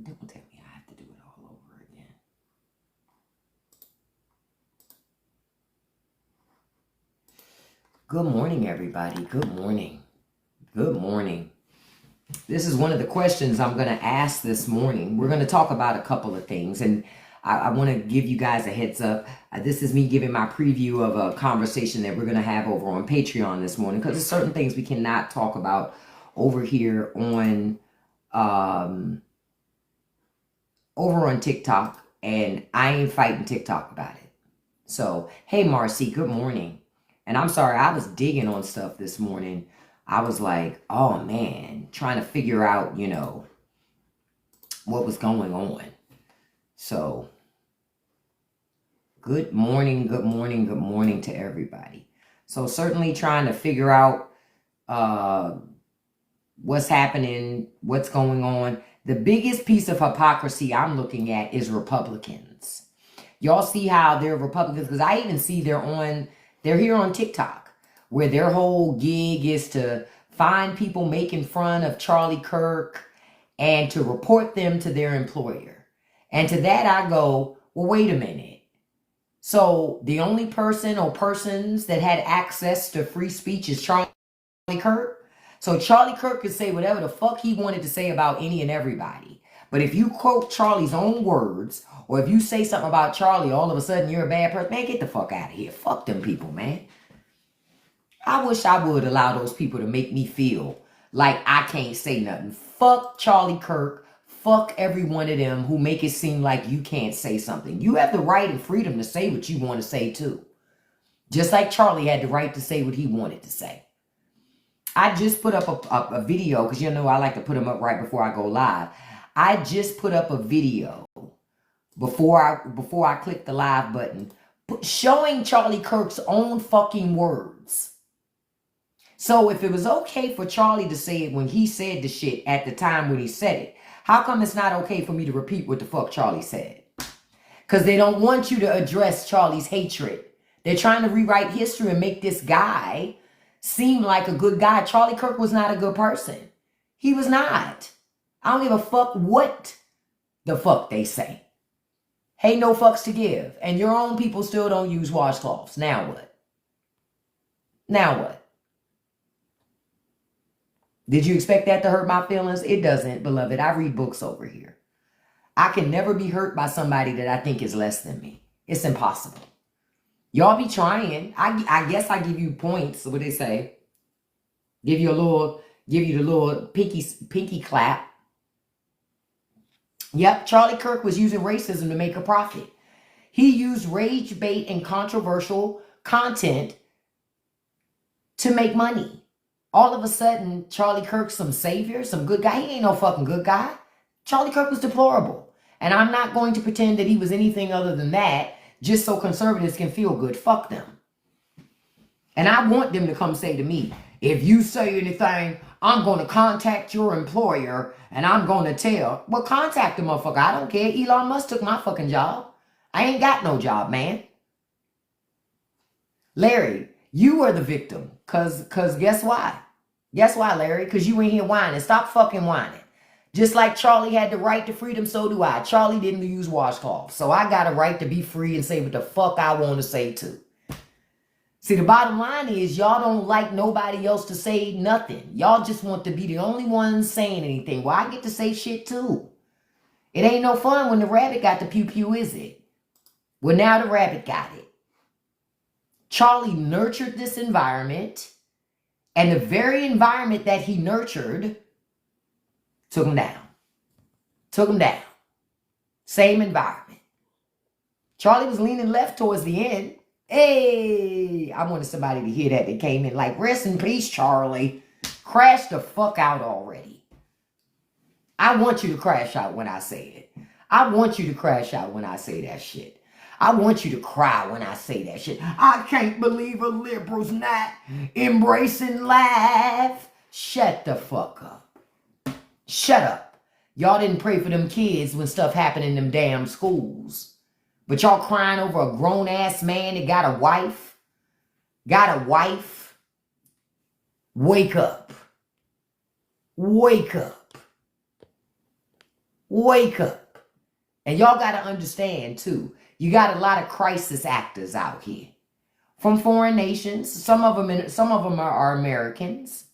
Don't tell me I have to do it all over again. Good morning, everybody. Good morning. Good morning. This is one of the questions I'm going to ask this morning. We're going to talk about a couple of things, and I want to give you guys a heads up. This is me giving my preview of a conversation that we're going to have over on Patreon this morning, because there's certain things we cannot talk about over here on TikTok, and I ain't fighting TikTok about it. So, hey, Marcy, good morning. And I'm sorry, I was digging on stuff this morning. I was like, oh man, trying to figure out, what was going on. So, good morning to everybody. So, certainly trying to figure out what's happening, what's going on. The biggest piece of hypocrisy I'm looking at is Republicans. Y'all see how they're Republicans? Because I even see they're here on TikTok, where their whole gig is to find people making fun of Charlie Kirk and to report them to their employer. And to that I go, well, wait a minute. So the only person or persons that had access to free speech is Charlie Kirk? So Charlie Kirk could say whatever the fuck he wanted to say about any and everybody. But if you quote Charlie's own words, or if you say something about Charlie, all of a sudden you're a bad person. Man, get the fuck out of here. Fuck them people, man. I wish I would allow those people to make me feel like I can't say nothing. Fuck Charlie Kirk. Fuck every one of them who make it seem like you can't say something. You have the right and freedom to say what you want to say too. Just like Charlie had the right to say what he wanted to say. I just put up a video, because I like to put them up right before I go live. I just put up a video before I click the live button, showing Charlie Kirk's own fucking words. So if it was okay for Charlie to say it when he said the shit at the time when he said it, how come it's not okay for me to repeat what the fuck Charlie said? Because they don't want you to address Charlie's hatred. They're trying to rewrite history and make this guy seem like a good guy. Charlie Kirk was not a good person. He was not. I don't give a fuck what the fuck they say. Hey, no fucks to give. And your own people still don't use washcloths. Now what? Now what? Did you expect that to hurt my feelings? It doesn't, beloved. I read books over here. I can never be hurt by somebody that I think is less than me. It's impossible. Y'all be trying. I guess I give you points. What they say? Give you the little pinky clap. Yep, Charlie Kirk was using racism to make a profit. He used rage bait and controversial content to make money. All of a sudden, Charlie Kirk's some savior, some good guy. He ain't no fucking good guy. Charlie Kirk was deplorable. And I'm not going to pretend that he was anything other than that, just so conservatives can feel good. Fuck them. And I want them to come say to me, if you say anything, I'm going to contact your employer and I'm going to tell. Well, contact the motherfucker. I don't care. Elon Musk took my fucking job. I ain't got no job, man. Larry, you are the victim. Cause guess why? Guess why, Larry? Because you ain't here whining. Stop fucking whining. Just like Charlie had the right to freedom, so do I. Charlie didn't use washcloths. So I got a right to be free and say what the fuck I want to say too. See, the bottom line is y'all don't like nobody else to say nothing. Y'all just want to be the only ones saying anything. Well, I get to say shit too. It ain't no fun when the rabbit got the pew-pew, is it? Well, now the rabbit got it. Charlie nurtured this environment, and the very environment that he nurtured took him down. Took him down. Same environment. Charlie was leaning left towards the end. Hey, I wanted somebody to hear that. They came in like, rest in peace, Charlie. Crash the fuck out already. I want you to crash out when I say it. I want you to crash out when I say that shit. I want you to cry when I say that shit. I can't believe a liberal's not embracing life. Shut the fuck up. Shut up. Y'all didn't pray for them kids when stuff happened in them damn schools. But y'all crying over a grown-ass man that got a wife? Got a wife? Wake up. Wake up. Wake up. And y'all got to understand, too, you got a lot of crisis actors out here from foreign nations. Some of them are Americans.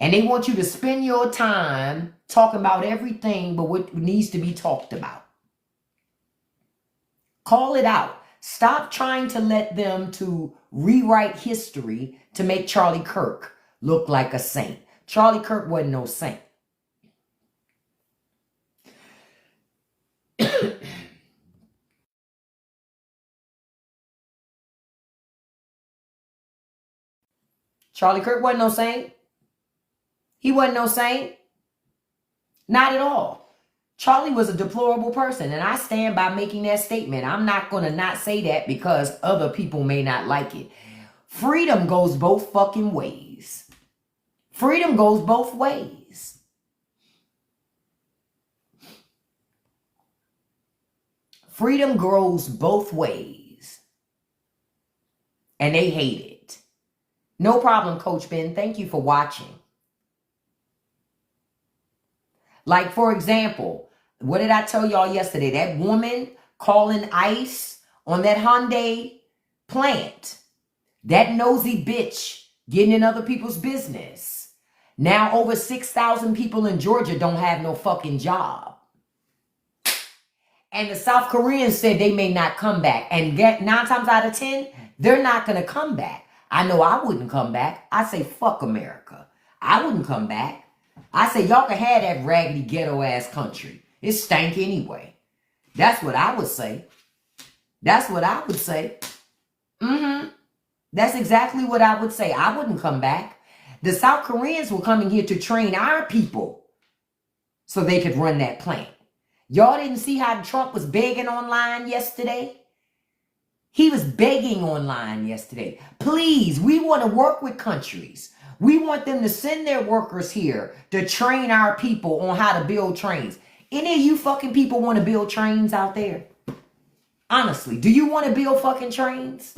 And they want you to spend your time talking about everything but what needs to be talked about. Call it out. Stop trying to let them to rewrite history to make Charlie Kirk look like a saint. Charlie Kirk wasn't no saint. Charlie Kirk wasn't no saint. He wasn't no saint. Not at all. Charlie was a deplorable person, and I stand by making that statement. I'm not going to not say that because other people may not like it. Freedom goes both fucking ways. Freedom goes both ways. Freedom grows both ways. And they hate it. No problem, Coach Ben. Thank you for watching. Like, for example, what did I tell y'all yesterday? That woman calling ICE on that Hyundai plant. That nosy bitch getting in other people's business. Now over 6,000 people in Georgia don't have no fucking job. And the South Koreans said they may not come back. And 9 times out of 10, they're not going to come back. I know I wouldn't come back. I say, fuck America. I wouldn't come back. I say, y'all can have that raggedy ghetto-ass country. It stank anyway. That's what I would say. That's what I would say. That's exactly what I would say. I wouldn't come back. The South Koreans were coming here to train our people so they could run that plant. Y'all didn't see how Trump was begging online yesterday? He was begging online yesterday. Please, we want to work with countries. We want them to send their workers here to train our people on how to build trains. Any of you fucking people want to build trains out there? Honestly, do you want to build fucking trains?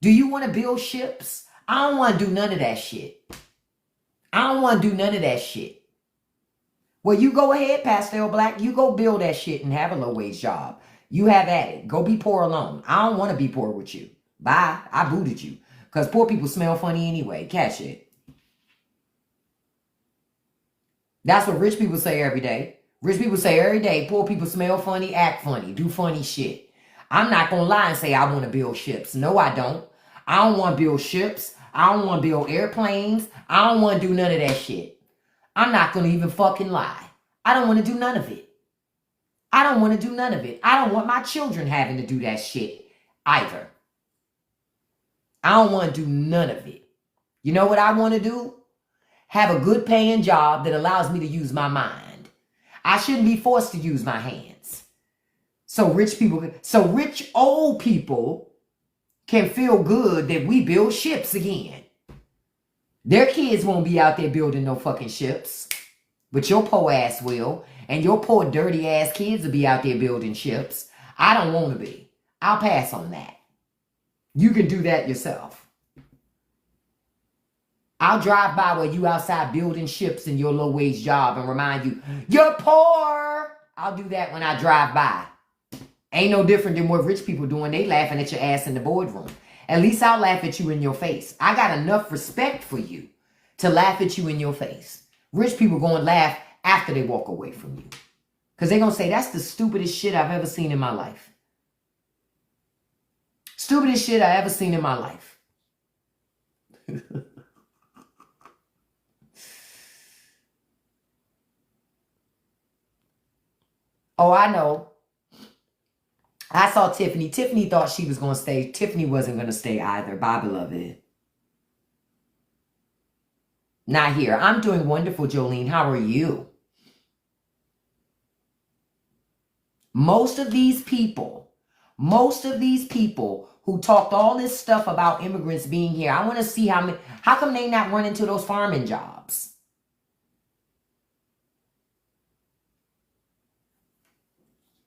Do you want to build ships? I don't want to do none of that shit. I don't want to do none of that shit. Well, you go ahead, Pastel Black. You go build that shit and have a low-wage job. You have at it. Go be poor alone. I don't want to be poor with you. Bye. I booted you. Because poor people smell funny anyway. Catch it. That's what rich people say every day. Rich people say every day, poor people smell funny, act funny, do funny shit. I'm not going to lie and say I want to build ships. No, I don't. I don't want to build ships. I don't want to build airplanes. I don't want to do none of that shit. I'm not going to even fucking lie. I don't want to do none of it. I don't want to do none of it. I don't want my children having to do that shit either. I don't want to do none of it. You know what I want to do? Have a good paying job that allows me to use my mind. I shouldn't be forced to use my hands. So rich old people can feel good that we build ships again. Their kids won't be out there building no fucking ships. But your poor ass will. And your poor dirty ass kids will be out there building ships. I don't want to be. I'll pass on that. You can do that yourself. I'll drive by while you outside building ships in your low-wage job and remind you, you're poor. I'll do that when I drive by. Ain't no different than what rich people doing. They laughing at your ass in the boardroom. At least I'll laugh at you in your face. I got enough respect for you to laugh at you in your face. Rich people going to laugh after they walk away from you. Because they're going to say, that's the stupidest shit I've ever seen in my life. Stupidest shit I ever seen in my life. Oh, I know. I saw Tiffany. Tiffany thought she was going to stay. Tiffany wasn't going to stay either. Bye, beloved. Not here. I'm doing wonderful, Jolene. How are you? Most of these people who talked all this stuff about immigrants being here, I want to see how come they not run into those farming jobs?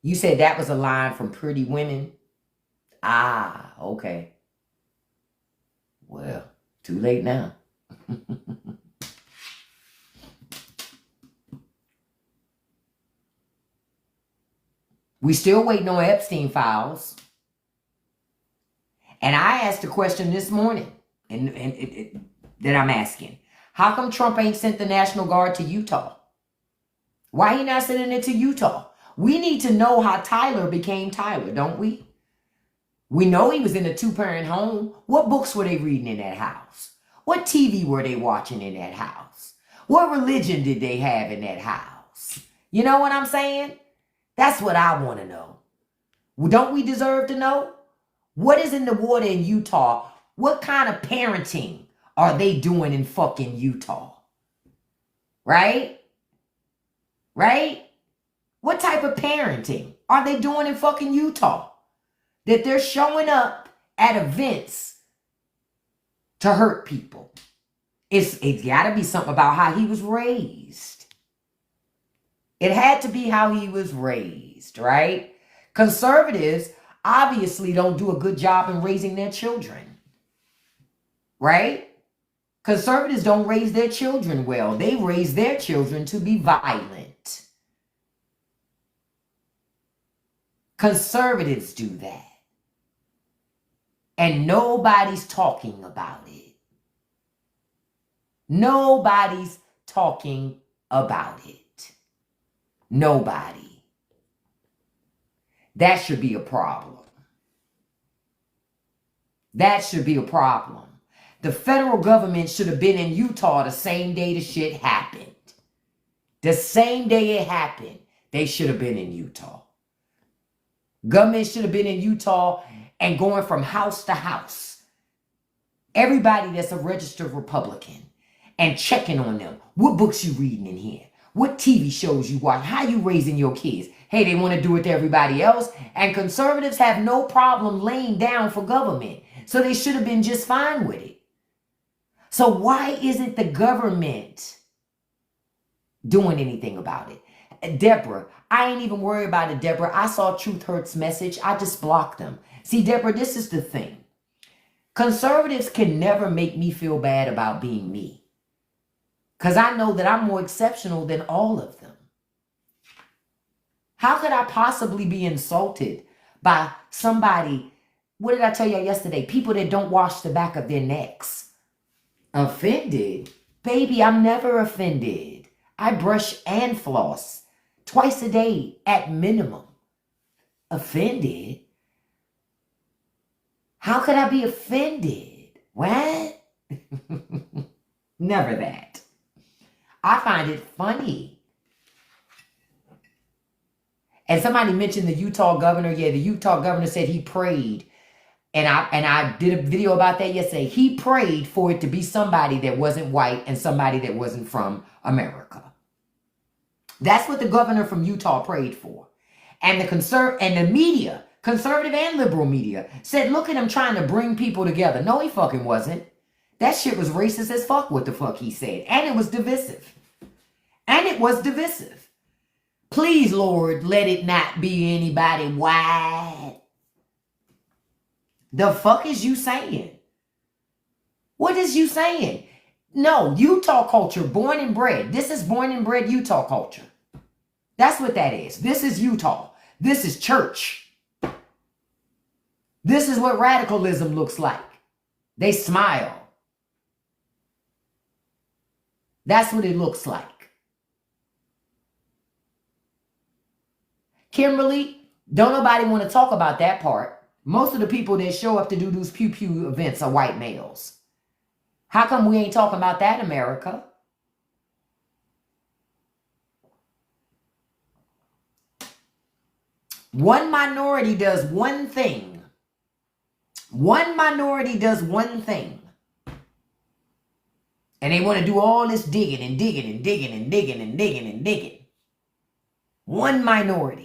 You said that was a line from Pretty Women? Ah, okay. Well, too late now. We still waiting on Epstein files. And I asked a question this morning that I'm asking. How come Trump ain't sent the National Guard to Utah? Why he not sending it to Utah? We need to know how Tyler became Tyler, don't we? We know he was in a 2-parent home. What books were they reading in that house? What TV were they watching in that house? What religion did they have in that house? You know what I'm saying? That's what I want to know. Don't we deserve to know? What is in the water in Utah? What kind of parenting are they doing in fucking Utah? Right? Right? What type of parenting are they doing in fucking Utah? That they're showing up at events to hurt people. It's got to be something about how he was raised. It had to be how he was raised, right? Conservatives obviously don't do a good job in raising their children, right? Conservatives don't raise their children well. They raise their children to be violent. Conservatives do that. And nobody's talking about it. Nobody's talking about it. Nobody. That should be a problem. That should be a problem. The federal government should have been in Utah the same day the shit happened. The same day it happened, they should have been in Utah. Government should have been in Utah and going from house to house. Everybody that's a registered Republican and checking on them. What books you reading in here? What TV shows you watch? How you raising your kids? Hey, they want to do it to everybody else. And conservatives have no problem laying down for government. So they should have been just fine with it. So why isn't the government doing anything about it? Deborah, I ain't even worried about it, Deborah. I saw Truth Hurts message. I just blocked them. See, Deborah, this is the thing. Conservatives can never make me feel bad about being me. Because I know that I'm more exceptional than all of them. How could I possibly be insulted by somebody? What did I tell you yesterday? People that don't wash the back of their necks. Offended? Baby, I'm never offended. I brush and floss twice a day at minimum. Offended? How could I be offended? What? Never that. I find it funny. And somebody mentioned the Utah governor. Yeah, the Utah governor said he prayed. And I did a video about that yesterday. He prayed for it to be somebody that wasn't white and somebody that wasn't from America. That's what the governor from Utah prayed for. And the media, conservative and liberal media, said, look at him trying to bring people together. No, he fucking wasn't. That shit was racist as fuck what the fuck he said. And it was divisive. And it was divisive. Please, Lord, let it not be anybody white. The fuck is you saying? What is you saying? No, Utah culture, born and bred. This is born and bred Utah culture. That's what that is. This is Utah. This is church. This is what radicalism looks like. They smile. That's what it looks like. Kimberly, don't nobody want to talk about that part. Most of the people that show up to do those pew-pew events are white males. How come we ain't talking about that in America? One minority does one thing. One minority does one thing. And they want to do all this digging and digging and digging and digging and digging and digging. One minority.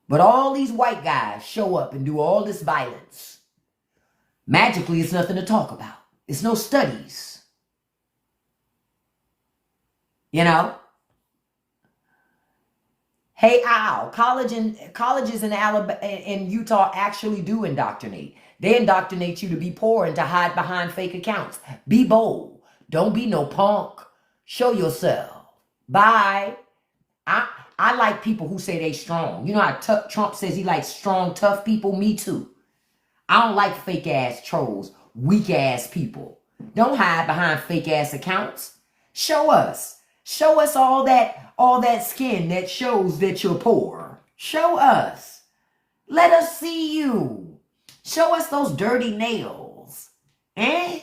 But all these white guys show up and do all this violence. Magically, it's nothing to talk about. It's no studies. You know? Hey, Al, colleges in Utah actually do indoctrinate. They indoctrinate you to be poor and to hide behind fake accounts. Be bold. Don't be no punk. Show yourself. Bye. I like people who say they strong. You know how Trump says he likes strong, tough people? Me too. I don't like fake ass trolls, weak ass people. Don't hide behind fake ass accounts. Show us. Show us all that skin that shows that you're poor. Show us. Let us see you. Show us those dirty nails. And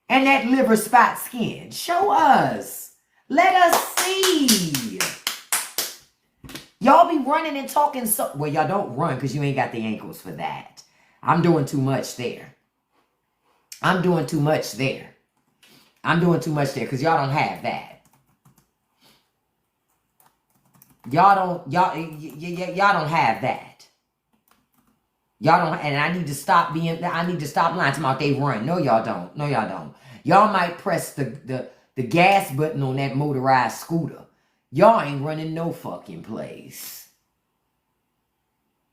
that liver spot skin. Show us. Let us see. Y'all be running and talking so... Well, y'all don't run because you ain't got the ankles for that. I'm doing too much there. I'm doing too much there because y'all don't have that. Y'all don't have that. Y'all don't, and I need to stop lying to my they run. No, y'all don't. No, y'all don't. Y'all might press the gas button on that motorized scooter. Y'all ain't running no fucking place.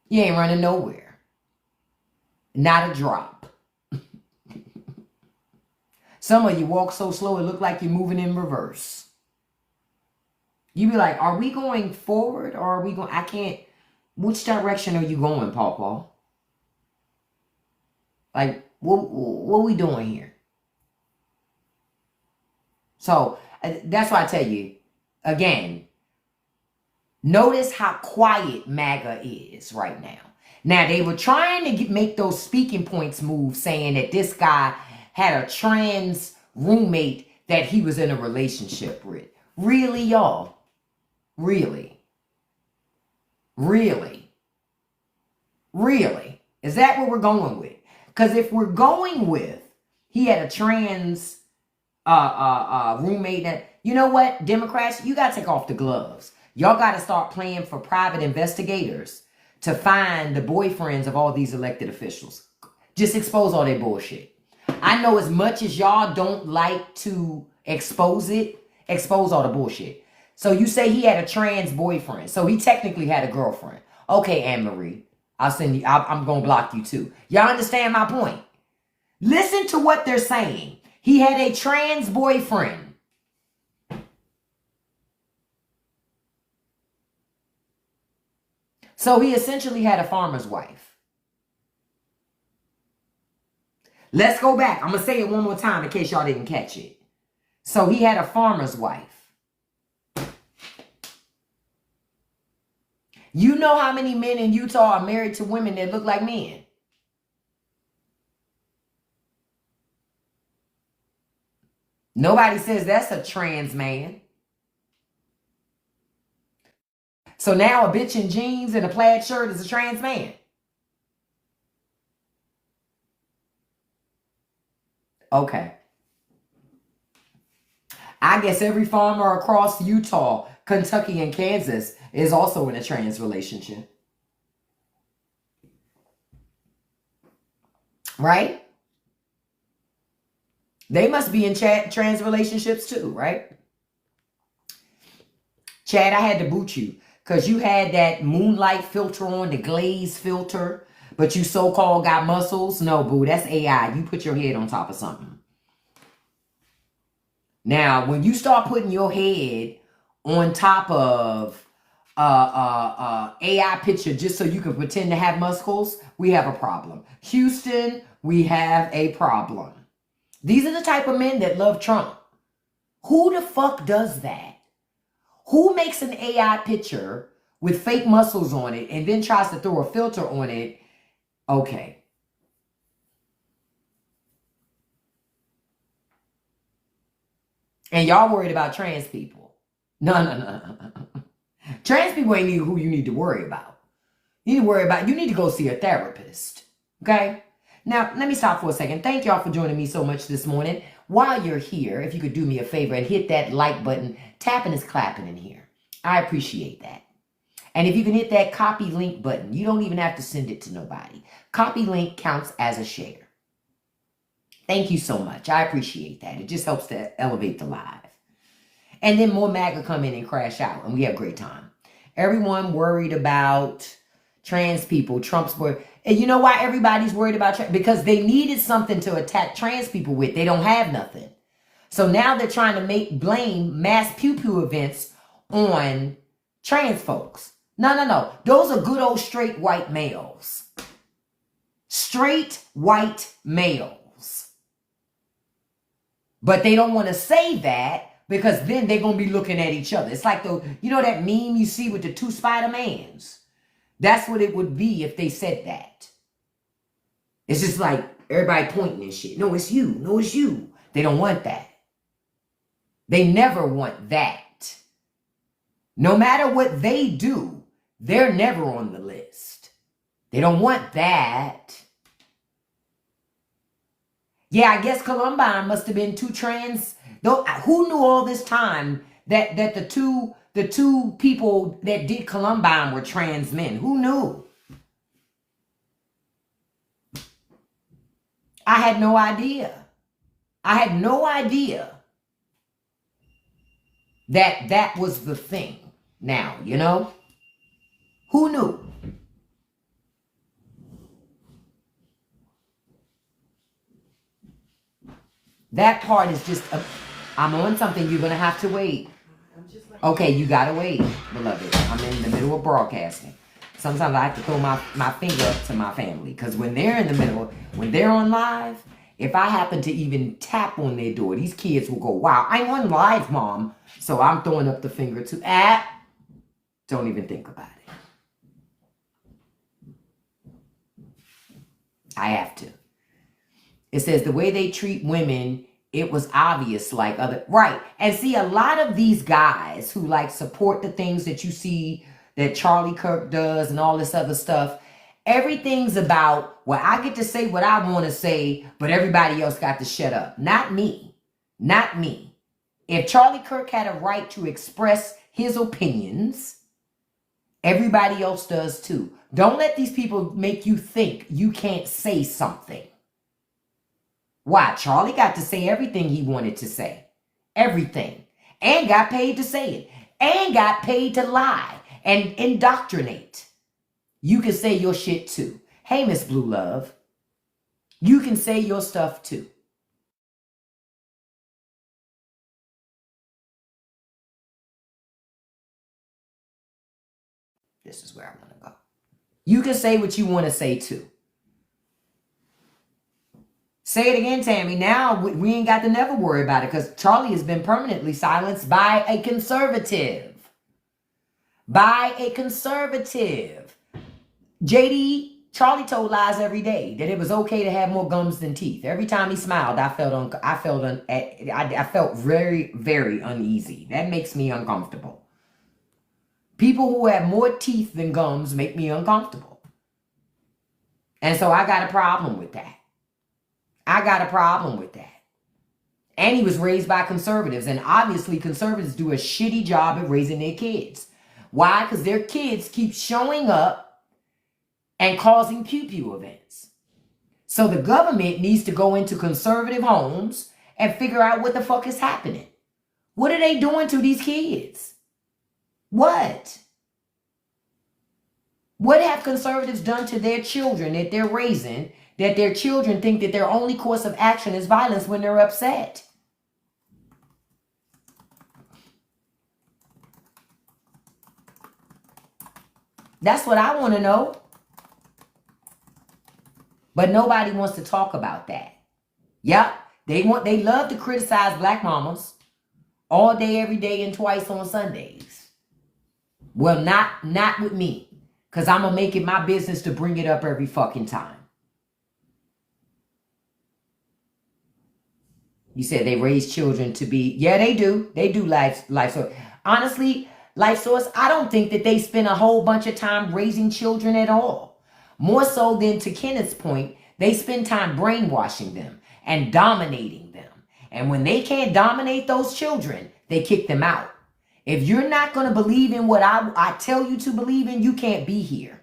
You ain't running nowhere. Not a drop. Some of you walk so slow it look like you're moving in reverse. You be like, are we going forward or are we going... I can't... Which direction are you going, Pawpaw? Like, what are we doing here? So, that's why I tell you, again, notice how quiet MAGA is right now. Now, they were trying to make those speaking points move, saying that this guy had a trans roommate that he was in a relationship with. Really, y'all? Really? Really? Really? Is that what we're going with? Because if we're going with he had a trans roommate that, you know what, Democrats, you got to take off the gloves. Y'all got to start playing for private investigators to find the boyfriends of all these elected officials. Just expose all their bullshit. I know as much as y'all don't like to expose it, expose all the bullshit. So you say he had a trans boyfriend. So he technically had a girlfriend. Okay, Anne-Marie, I'll send you, I'm going to block you too. Y'all understand my point? Listen to what they're saying. He had a trans boyfriend. So he essentially had a farmer's wife. Let's go back. I'm going to say it one more time in case y'all didn't catch it. So he had a farmer's wife. You know how many men in Utah are married to women that look like men? Nobody says that's a trans man. So now a bitch in jeans and a plaid shirt is a trans man. Okay. I guess every farmer across Utah, Kentucky, and Kansas is also in a trans relationship. Right? They must be in trans relationships too, right? Chad, I had to boot you because you had that moonlight filter on, the glaze filter, but you so-called got muscles. No, boo, that's AI. You put your head on top of something. Now, when you start putting your head on top of AI picture just so you can pretend to have muscles, we have a problem. Houston, we have a problem. These are the type of men that love Trump. Who the fuck does that? Who makes an AI picture with fake muscles on it and then tries to throw a filter on it? Okay. And y'all worried about trans people. No. Trans people ain't who you need to worry about. You need to go see a therapist. Okay? Now, let me stop for a second. Thank y'all for joining me so much this morning. While you're here, if you could do me a favor and hit that like button, tapping is clapping in here. I appreciate that. And if you can hit that copy link button, you don't even have to send it to nobody. Copy link counts as a share. Thank you so much. I appreciate that. It just helps to elevate the live. And then more MAGA come in and crash out, and we have a great time. Everyone worried about trans people, Trump's worried. And you know why everybody's worried about trans? Because they needed something to attack trans people with. They don't have nothing. So now they're trying to blame mass pew-pew events on trans folks. No. Those are good old straight white males. Straight white males. But they don't want to say that because then they're going to be looking at each other. It's like that meme you see with the two Spider-Mans. That's what it would be if they said that. It's just like everybody pointing and shit. No, it's you. No, it's you. They don't want that. They never want that. No matter what they do, they're never on the list. They don't want that. Yeah, I guess Columbine must have been two trans. Who knew all this time that the two people that did Columbine were trans men? Who knew? I had no idea. I had no idea that was the thing. Now, who knew? That part is just, I'm on something. You're going to have to wait. Okay, you got to wait, beloved. I'm in the middle of broadcasting. Sometimes I have to throw my finger up to my family. Because when they're in the middle, when they're on live, if I happen to even tap on their door, these kids will go, wow, I'm on live, Mom. So I'm throwing up the finger to, don't even think about it. I have to. It says the way they treat women, it was obvious like other, right. And see, a lot of these guys who like support the things that you see that Charlie Kirk does and all this other stuff, everything's about, well, I get to say what I want to say, but everybody else got to shut up. Not me. Not me. If Charlie Kirk had a right to express his opinions, everybody else does too. Don't let these people make you think you can't say something. Why? Charlie got to say everything he wanted to say. Everything. And got paid to say it. And got paid to lie and indoctrinate. You can say your shit too. Hey, Miss Blue Love. You can say your stuff too. This is where I want to go. You can say what you want to say too. Say it again, Tammy. Now we ain't got to never worry about it because Charlie has been permanently silenced by a conservative. By a conservative. Charlie told lies every day that it was okay to have more gums than teeth. Every time he smiled, I felt very, very uneasy. That makes me uncomfortable. People who have more teeth than gums make me uncomfortable. And so I got a problem with that. I got a problem with that. And he was raised by conservatives. And obviously conservatives do a shitty job at raising their kids. Why? Because their kids keep showing up and causing pew-pew events. So the government needs to go into conservative homes and figure out what the fuck is happening. What are they doing to these kids? What? What have conservatives done to their children that they're raising that their children think that their only course of action is violence when they're upset? That's what I want to know. But nobody wants to talk about that. Yep, they love to criticize black mamas all day, every day, and twice on Sundays. Well, not with me. Because I'm going to make it my business to bring it up every fucking time. You said they raise children to be, yeah, they do. They do life source. Honestly, life source, I don't think that they spend a whole bunch of time raising children at all. More so than, to Kenneth's point, they spend time brainwashing them and dominating them. And when they can't dominate those children, they kick them out. If you're not going to believe in what I tell you to believe in, you can't be here.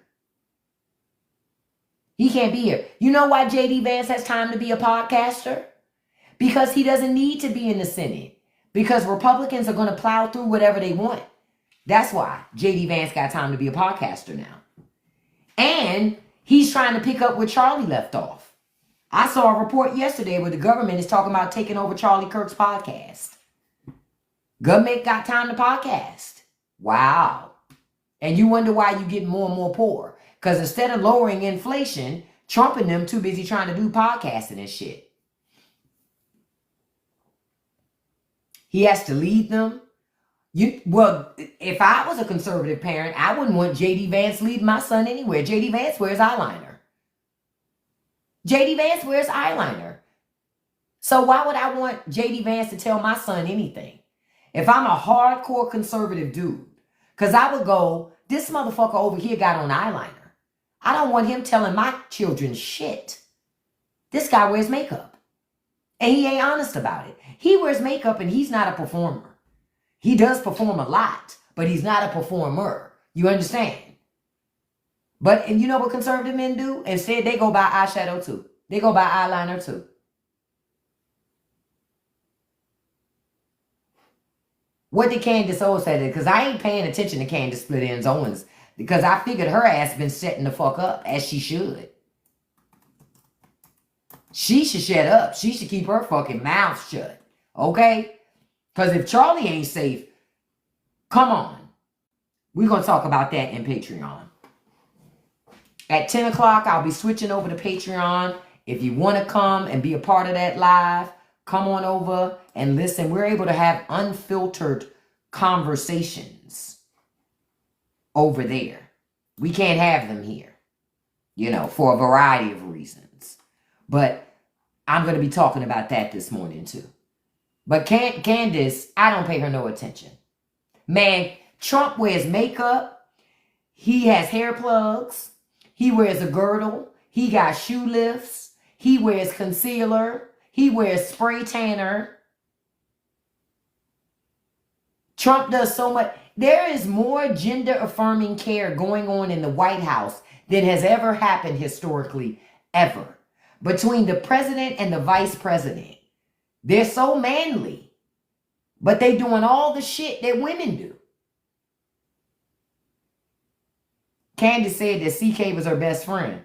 He can't be here. You know why J.D. Vance has time to be a podcaster? Because he doesn't need to be in the Senate. Because Republicans are going to plow through whatever they want. That's why J.D. Vance got time to be a podcaster now. And he's trying to pick up where Charlie left off. I saw a report yesterday where the government is talking about taking over Charlie Kirk's podcast. Government got time to podcast. Wow. And you wonder why you get more and more poor. Because instead of lowering inflation, Trump and them too busy trying to do podcasting and shit. He has to lead them. Well, if I was a conservative parent, I wouldn't want J.D. Vance leading my son anywhere. J.D. Vance wears eyeliner. J.D. Vance wears eyeliner. So why would I want J.D. Vance to tell my son anything? If I'm a hardcore conservative dude, because I would go, this motherfucker over here got on eyeliner. I don't want him telling my children shit. This guy wears makeup. And he ain't honest about it. He wears makeup and he's not a performer. He does perform a lot, but he's not a performer. You understand? But and you know what conservative men do? Instead, they go buy eyeshadow too. They go buy eyeliner too. What did Candace Owens say? Because I ain't paying attention to Candace Split Ends Owens. Because I figured her ass been setting the fuck up, as she should. She should shut up. She should keep her fucking mouth shut. Okay? Because if Charlie ain't safe, come on. We're going to talk about that in Patreon. At 10 o'clock, I'll be switching over to Patreon. If you want to come and be a part of that live, come on over and listen. We're able to have unfiltered conversations over there. We can't have them here, you know, for a variety of reasons. But I'm going to be talking about that this morning too. But Candace, I don't pay her no attention. Man, Trump wears makeup. He has hair plugs. He wears a girdle. He got shoe lifts. He wears concealer. He wears spray tanner. Trump does so much. There is more gender affirming care going on in the White House than has ever happened historically, ever. Between the president and the vice president. They're so manly. But they doing all the shit that women do. Candace said that CK was her best friend.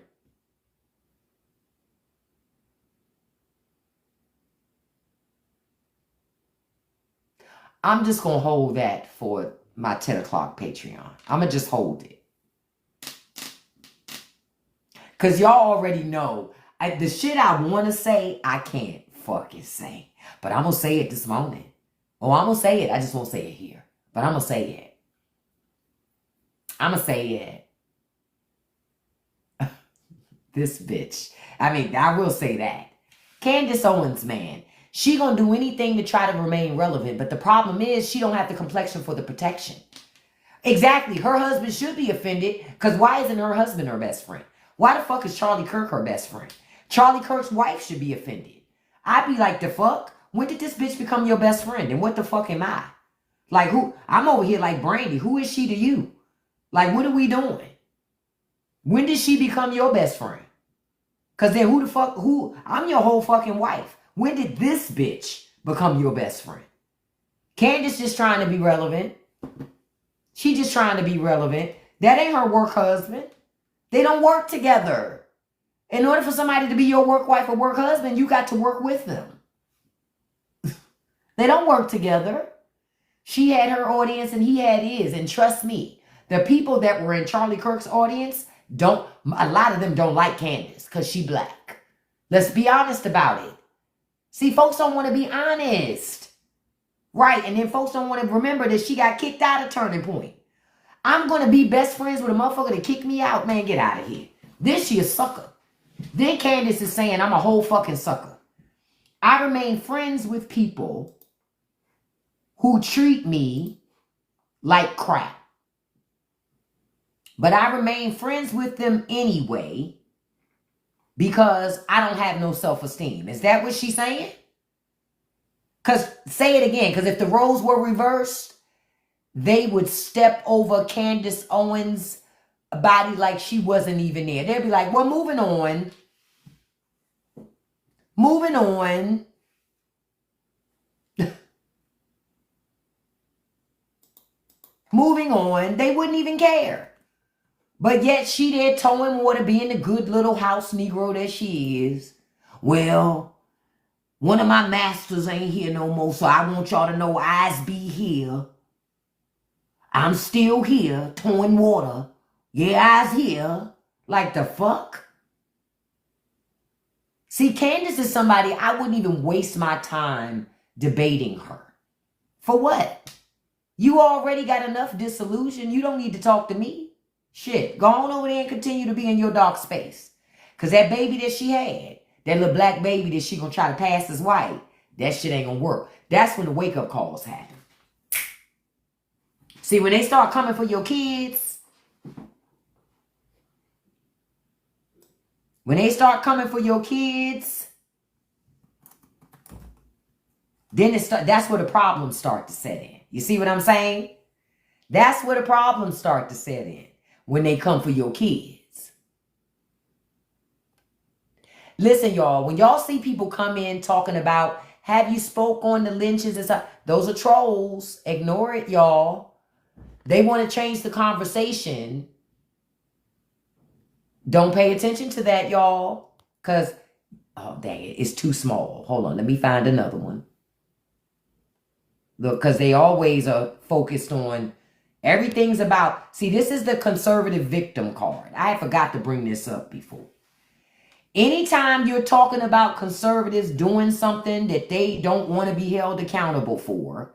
I'm just going to hold that for my 10 o'clock Patreon. I'm going to just hold it. Because y'all already know. The shit I want to say, I can't fucking say. But I'm going to say it this morning. Oh, I'm going to say it. I just won't say it here. But I'm going to say it. I'm going to say it. This bitch. I mean, I will say that. Candace Owens, man. She gonna do anything to try to remain relevant. But the problem is she don't have the complexion for the protection. Exactly. Her husband should be offended. Because why isn't her husband her best friend? Why the fuck is Charlie Kirk her best friend? Charlie Kirk's wife should be offended. I'd be like, the fuck? When did this bitch become your best friend? And what the fuck am I? Like, who? I'm over here like Brandy. Who is she to you? Like, what are we doing? When did she become your best friend? Because then I'm your whole fucking wife. When did this bitch become your best friend? Candace just trying to be relevant. She just trying to be relevant. That ain't her work husband. They don't work together. In order for somebody to be your work wife or work husband, you got to work with them. They don't work together. She had her audience and he had his. And trust me, the people that were in Charlie Kirk's audience, a lot of them don't like Candace because she black. Let's be honest about it. See, folks don't want to be honest. Right, and then folks don't want to remember that she got kicked out of Turning Point. I'm going to be best friends with a motherfucker that kicked me out. Man, get out of here. Then she a sucker. Then Candace is saying I'm a whole fucking sucker. I remain friends with people who treat me like crap. But I remain friends with them anyway because I don't have no self-esteem. Is that what she's saying? Because, say it again, because if the roles were reversed, they would step over Candace Owens' body like she wasn't even there. They'd be like, well, moving on. Moving on. Moving on. They wouldn't even care. But yet she there towing water, being the good little house Negro that she is. Well, one of my masters ain't here no more, so I want y'all to know I's be here. I'm still here, towing water. Yeah, I's here. Like the fuck? See, Candace is somebody I wouldn't even waste my time debating her. For what? You already got enough disillusion. You don't need to talk to me. Shit, go on over there and continue to be in your dark space. Because that baby that she had, that little black baby that she gonna try to pass as white, that shit ain't gonna work. That's when the wake-up calls happen. See, when they start coming for your kids, then that's where the problems start to set in. You see what I'm saying? That's where the problems start to set in. When they come for your kids. Listen, y'all, when y'all see people come in talking about, have you spoke on the lynchings and stuff? Those are trolls. Ignore it, y'all. They want to change the conversation. Don't pay attention to that, y'all. Because, oh, dang it, it's too small. Hold on, let me find another one. Look, because they always are focused on everything's about, see, this is the conservative victim card. I forgot to bring this up before. Anytime you're talking about conservatives doing something that they don't want to be held accountable for.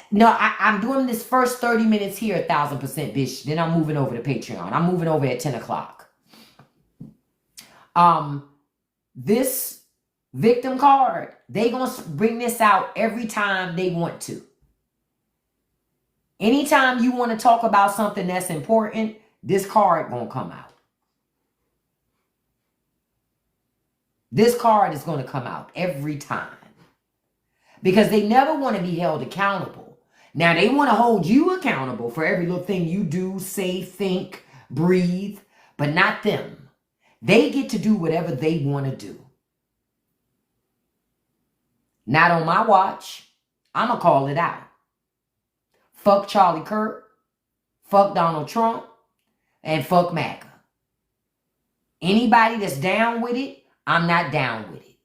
No, I'm doing this first 30 minutes here, 1,000% bitch. Then I'm moving over to Patreon. I'm moving over at 10 o'clock. This victim card, they gonna bring this out every time they want to. Anytime you want to talk about something that's important, this card gonna come out. This card is gonna come out every time. Because they never want to be held accountable. Now, they want to hold you accountable for every little thing you do, say, think, breathe, but not them. They get to do whatever they want to do. Not on my watch. I'm going to call it out. Fuck Charlie Kirk, fuck Donald Trump, and fuck MAGA. Anybody that's down with it, I'm not down with it.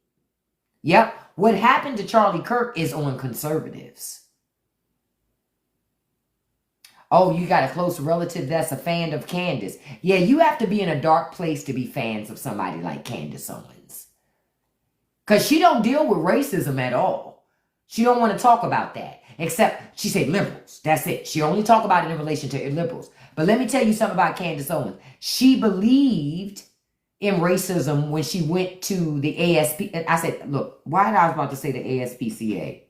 Yep. What happened to Charlie Kirk is on conservatives. Oh, you got a close relative that's a fan of Candace. Yeah, you have to be in a dark place to be fans of somebody like Candace Owens. Because she don't deal with racism at all. She don't want to talk about that. Except she said liberals. That's it. She only talk about it in relation to liberals. But let me tell you something about Candace Owens. She believed in racism when she went to the ASP. I said, look, why did I was about to say the ASPCA?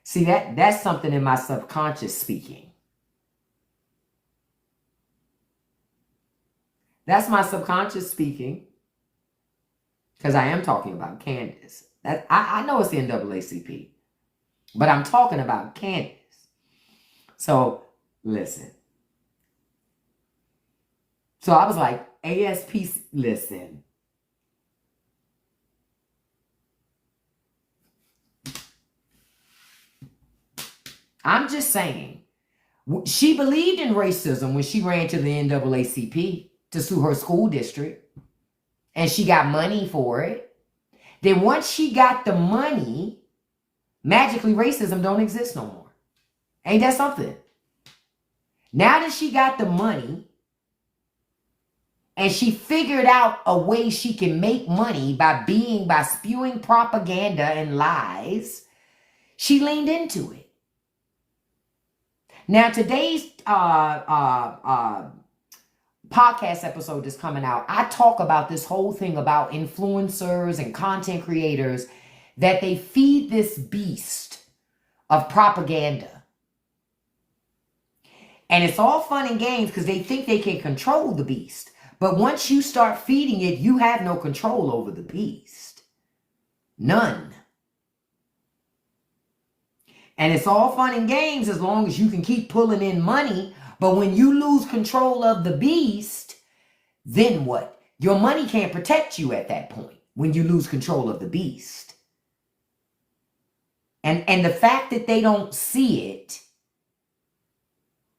See, that's something in my subconscious speaking. That's my subconscious speaking. Because I am talking about Candace. I know it's the NAACP. But I'm talking about Candace. So, listen. So I was like, ASPC, listen. I'm just saying, she believed in racism when she ran to the NAACP to sue her school district. And she got money for it. Then once she got the money, magically racism don't exist no more. Ain't that something? Now that she got the money, and she figured out a way she can make money by spewing propaganda and lies, she leaned into it. Now, today's podcast episode that's coming out, I talk about this whole thing about influencers and content creators, that they feed this beast of propaganda. And it's all fun and games because they think they can control the beast. But once you start feeding it, you have no control over the beast. None. And it's all fun and games as long as you can keep pulling in money. But when you lose control of the beast, then what? Your money can't protect you at that point when you lose control of the beast. And the fact that they don't see it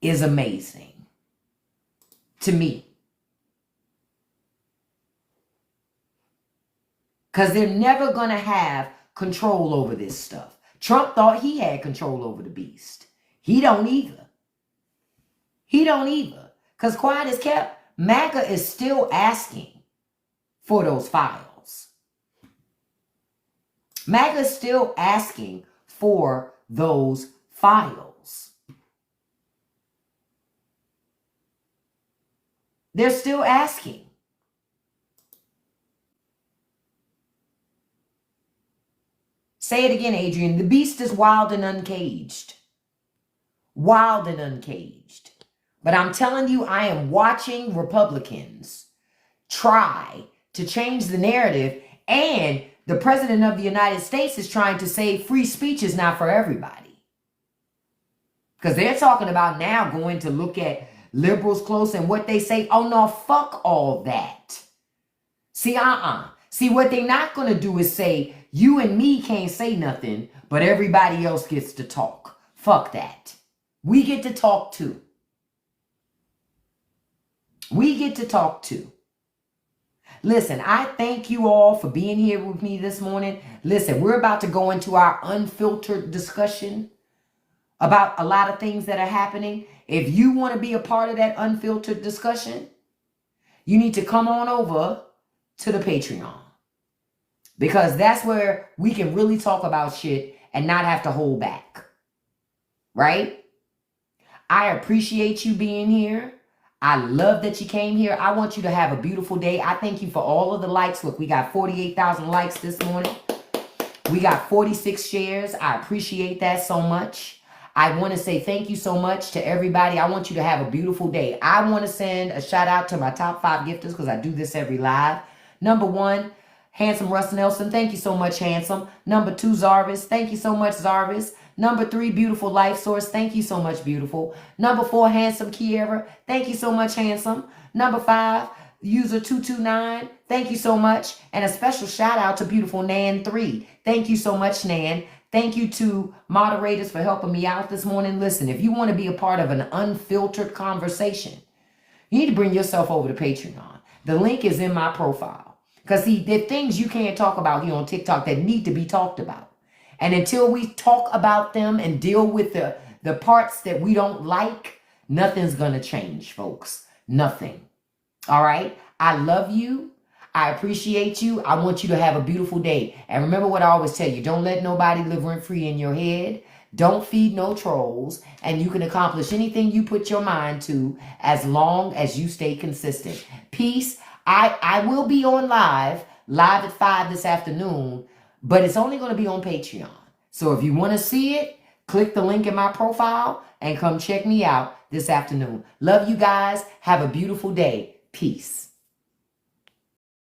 is amazing to me. Because they're never going to have control over this stuff. Trump thought he had control over the beast. He don't either. He don't either. Because quiet as kept, MAGA is still asking for those files. MAGA is still asking for those files. They're still asking. Say it again, Adrian. The beast is wild and uncaged. Wild and uncaged. But I'm telling you, I am watching Republicans try to change the narrative, and the president of the United States is trying to say free speech is not for everybody. Because they're talking about now going to look at liberals close and what they say. Oh, no, fuck all that. See, See, what they're not going to do is say, you and me can't say nothing, but everybody else gets to talk. Fuck that. We get to talk too. We get to talk too. Listen, I thank you all for being here with me this morning. Listen, we're about to go into our unfiltered discussion about a lot of things that are happening. If you want to be a part of that unfiltered discussion, you need to come on over to the Patreon. Because that's where we can really talk about shit and not have to hold back. Right? I appreciate you being here. I love that you came here. I want you to have a beautiful day. I thank you for all of the likes. Look, we got 48,000 likes this morning. We got 46 shares. I appreciate that so much. I want to say thank you so much to everybody. I want you to have a beautiful day. I want to send a shout out to my top 5 gifters because I do this every live. Number 1, Handsome Russ Nelson. Thank you so much, Handsome. Number 2, Zarvis. Thank you so much, Zarvis. Number 3, Beautiful Life Source. Thank you so much, Beautiful. Number 4, Handsome Kiera. Thank you so much, Handsome. Number 5, User 229. Thank you so much. And a special shout out to Beautiful Nan 3. Thank you so much, Nan. Thank you to moderators for helping me out this morning. Listen, if you want to be a part of an unfiltered conversation, you need to bring yourself over to Patreon. The link is in my profile. Because see, there are things you can't talk about here on TikTok that need to be talked about. And until we talk about them and deal with the parts that we don't like, nothing's going to change, folks. Nothing. All right? I love you. I appreciate you. I want you to have a beautiful day. And remember what I always tell you. Don't let nobody live rent-free in your head. Don't feed no trolls. And you can accomplish anything you put your mind to as long as you stay consistent. Peace. I will be on live at 5 this afternoon. But it's only going to be on Patreon. So if you want to see it, click the link in my profile and come check me out this afternoon. Love you guys. Have a beautiful day. Peace.